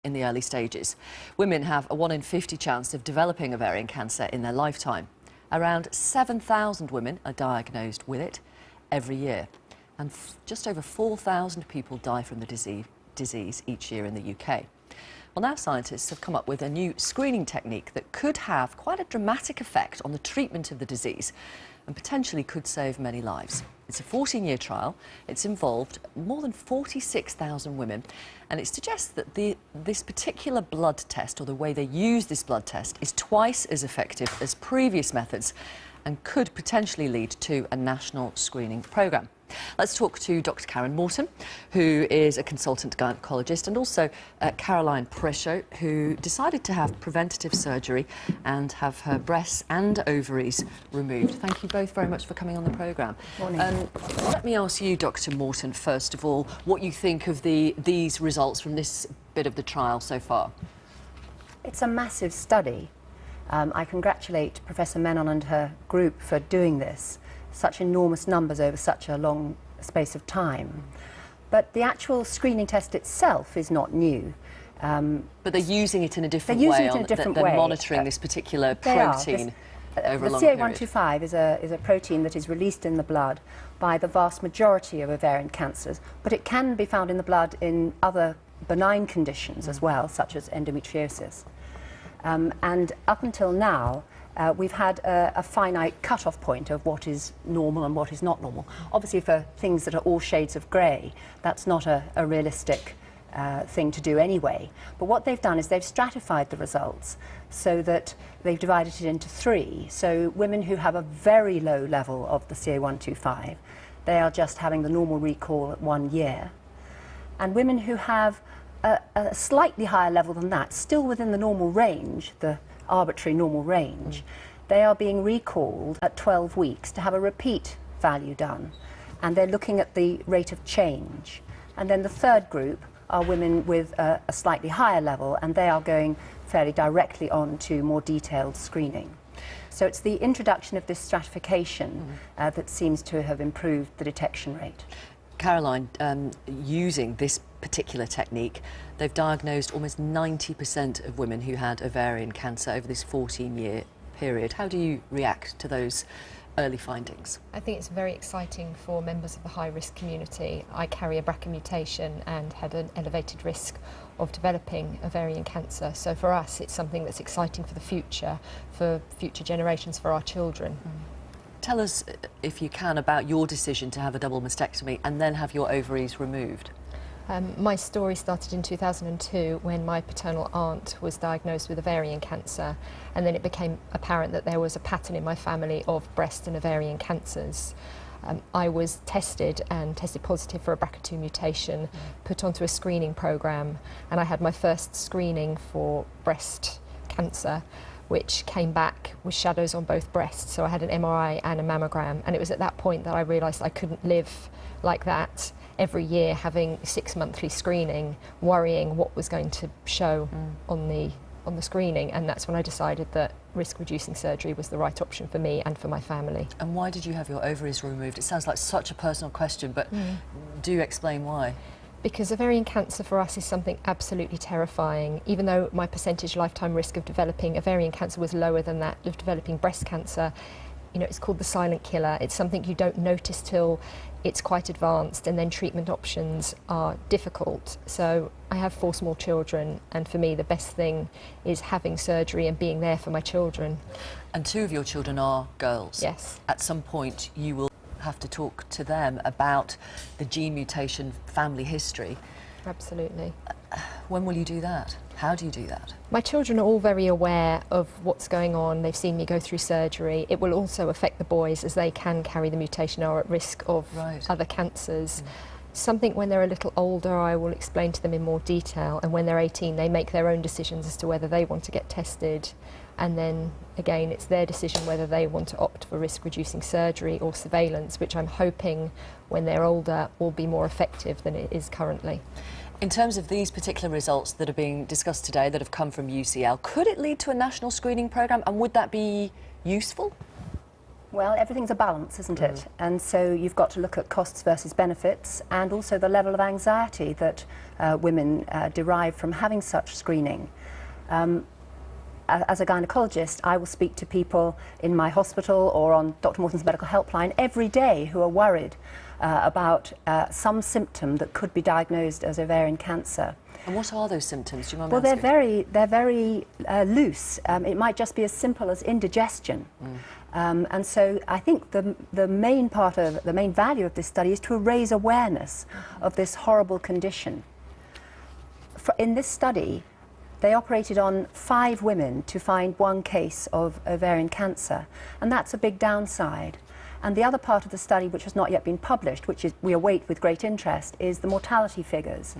in the early stages. Women have a 1 in 50 chance of developing ovarian cancer in their lifetime. Around 7,000 women are diagnosed with it every year, and just over 4,000 people die from the disease each year in the UK. Well, now scientists have come up with a new screening technique that could have quite a dramatic effect on the treatment of the disease and potentially could save many lives. It's a 14-year trial. It's involved more than 46,000 women, and it suggests that this particular blood test, or the way they use this blood test, is twice as effective as previous methods and could potentially lead to a national screening programme. Let's talk to Dr. Karen Morton, who is a consultant gynaecologist, and also Presho, who decided to have preventative surgery and have her breasts and ovaries removed. Thank you both very much for coming on the programme. Morning. Let me ask you, Dr. Morton, first of all, what you think of these results from this bit of the trial so far. It's a massive study. I congratulate Professor Menon and her group for doing this. Such enormous numbers over such a long space of time. But the actual screening test itself is not new. But they're using it in a different way. They're monitoring this particular protein over a long period. The CA125 is a protein that is released in the blood by the vast majority of ovarian cancers, but it can be found in the blood in other benign conditions as well, such as endometriosis. And up until now, we've had a finite cut-off point of what is normal and what is not normal. Obviously, for things that are all shades of grey, that's not a realistic thing to do anyway. But what they've done is they've stratified the results so that they've divided it into 3. So women who have a very low level of the CA125, they are just having the normal recall at 1 year. And women who have a slightly higher level than that, still within the normal range, the arbitrary normal range, they are being recalled at 12 weeks to have a repeat value done, and they're looking at the rate of change. And then the third group are women with a slightly higher level, and they are going fairly directly on to more detailed screening. So it's the introduction of this stratification that seems to have improved the detection rate. Caroline, using this particular technique, they've diagnosed almost 90% of women who had ovarian cancer over this 14-year period. How do you react to those early findings? I think it's very exciting for members of the high-risk community. I carry a BRCA mutation and had an elevated risk of developing ovarian cancer. So for us, it's something that's exciting for future generations, for our children. Tell us, if you can, about your decision to have a double mastectomy and then have your ovaries removed. My story started in 2002 when my paternal aunt was diagnosed with ovarian cancer, and then it became apparent that there was a pattern in my family of breast and ovarian cancers. I was tested positive for a BRCA2 mutation, put onto a screening programme, and I had my first screening for breast cancer, which came back with shadows on both breasts. So I had an MRI and a mammogram, and it was at that point that I realised I couldn't live like that every year, having 6 monthly screening, worrying what was going to show on the screening, and that's when I decided that risk-reducing surgery was the right option for me and for my family. And why did you have your ovaries removed? It sounds like such a personal question, but do explain why. Because ovarian cancer for us is something absolutely terrifying. Even though my percentage lifetime risk of developing ovarian cancer was lower than that of developing breast cancer, you know, it's called the silent killer. It's something you don't notice till it's quite advanced, and then treatment options are difficult. So I have 4 small children, and for me the best thing is having surgery and being there for my children. And 2 of your children are girls. Yes. At some point you will have to talk to them about the gene mutation family history. Absolutely. When will you do that? How do you do that? My children are all very aware of what's going on. They've seen me go through surgery. It will also affect the boys, as they can carry the mutation or are at risk of other cancers. Something when they're a little older I will explain to them in more detail, and when they're 18 they make their own decisions as to whether they want to get tested, and then again it's their decision whether they want to opt for risk-reducing surgery or surveillance, which I'm hoping when they're older will be more effective than it is currently. In terms of these particular results that are being discussed today that have come from UCL, could it lead to a national screening programme, and would that be useful? Well, everything's a balance, isn't it? And so you've got to look at costs versus benefits, and also the level of anxiety that women derive from having such screening. As a gynaecologist, I will speak to people in my hospital or on Dr. Morton's medical helpline every day who are worried about some symptom that could be diagnosed as ovarian cancer. And what are those symptoms? Do you mind Well, me asking? they're very loose. It might just be as simple as indigestion. And so I think the main value of this study is to raise awareness of this horrible condition. In this study, they operated on 5 women to find 1 case of ovarian cancer, and that's a big downside. And the other part of the study, which has not yet been published, which we await with great interest, is the mortality figures.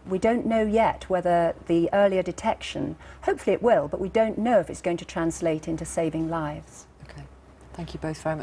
We don't know yet whether the earlier detection, hopefully it will, but we don't know if it's going to translate into saving lives. Okay. Thank you both very much.